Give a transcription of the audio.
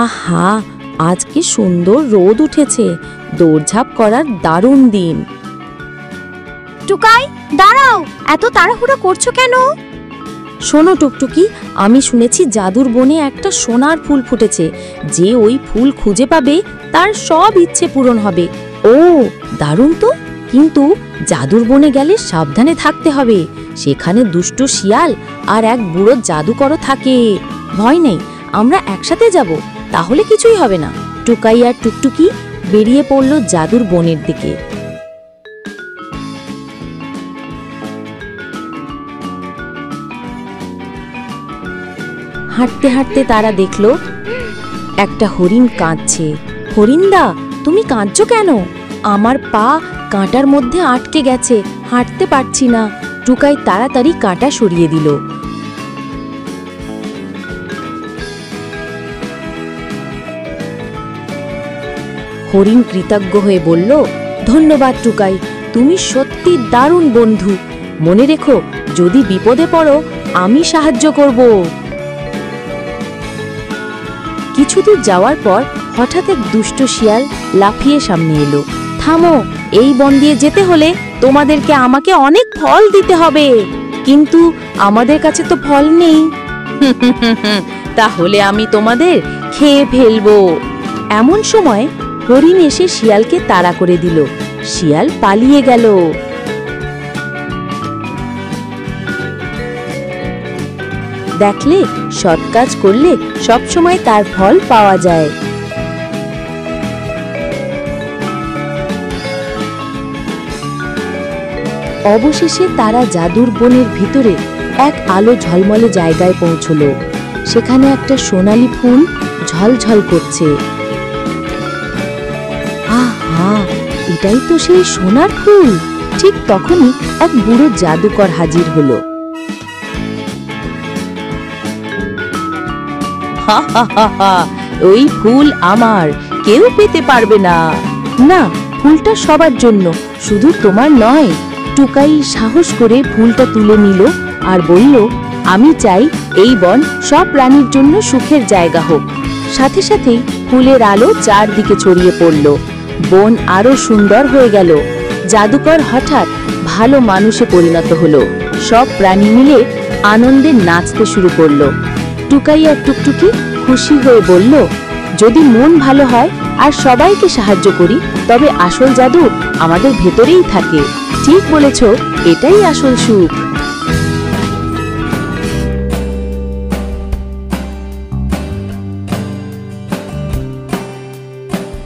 আহা, আজকে সুন্দর রোদ উঠেছে, দৌড়ঝাঁপ করার দারুণ দিন। টুকাই, দাঁড়াও, এত তাড়াহুড়ো করছো কেন? শোনো টুকটুকি, আমি শুনেছি জাদুর বনে একটা সোনার ফুল ফুটেছে। যে ওই ফুল খুঁজে পাবে তার সব ইচ্ছে পূরণ হবে। ও দারুণ তো, কিন্তু জাদুর বনে গেলে সাবধানে থাকতে হবে। সেখানে দুষ্ট শিয়াল আর এক বুড়ো জাদুকরও থাকে। ভয় নেই, আমরা একসাথে যাব, তাহলে কিছুই হবে না। টুকাই আর টুকটুকি বেরিয়ে পড়ল জাদুর বনের দিকে। হাঁটতে হাঁটতে তারা দেখল একটা হরিণ কাঁদছে। হরিণদা, তুমি কাঁদছো কেন? আমার পা কাঁটার মধ্যে আটকে গেছে, হাঁটতে পারছি না। টুকাই তাড়াতাড়ি কাঁটা সরিয়ে দিল। হরিণ কৃতজ্ঞ হয়ে বলল, ধন্যবাদ টুকাই, তুমি সত্যি দারুণ বন্ধু। মনে রেখো, যদি বিপদে পড়ো আমি সাহায্য করব। কিছুদূর যাওয়ার পর হঠাৎ এক দুষ্ট শিয়াল লাফিয়ে সামনে এলো। থামো, এই বন দিয়ে যেতে হলে তোমাদেরকে আমাকে অনেক ফল দিতে হবে, কিন্তু আমাদের কাছে তো ফল নেই। তাহলে আমি তোমাদের খেয়ে ফেলবো। এমন সময় হরিণ এসে শিয়ালকে তাড়া করে দিল। শিয়াল পালিয়ে গেল। দেখলে, সৎ কাজ করলে সবসময় তার ফল পাওয়া যায়। অবশেষে তারা জাদুর বনের ভিতরে এক আলো ঝলমলে জায়গায় পৌঁছলো। সেখানে একটা সোনালী ফুল ঝলঝল করছে। আহা, এটাই তো সেই সোনার ফুল। ঠিক তখনই এক বুড়ো জাদুকর হাজির হলো। হা হা হা হা, ওই ফুল আমার, কেউ পেতে পারবে না। না, ফুলটা সবার জন্য, শুধু তোমার নয়। টুকাই সাহস করে ফুলটা তুলে নিল আর বলল, আমি চাই এই বন সব প্রাণীর জন্য সুখের জায়গা হোক। সাথে সাথেই ফুলের আলো চারদিকে ছড়িয়ে পড়ল। বন আরো সুন্দর হয়ে গেল। জাদুকর হঠাৎ ভালো মানুষে পরিণত হলো। সব প্রাণী মিলে আনন্দে নাচতে শুরু করলো। টুকাই আর টুকটুকি খুশি হয়ে বলল, যদি মন ভালো হয় আর সবাইকে সাহায্য করি, তবে আসল জাদু আমাদের ভেতরেই থাকে। ঠিক বলেছ, এটাই আসল সুখ।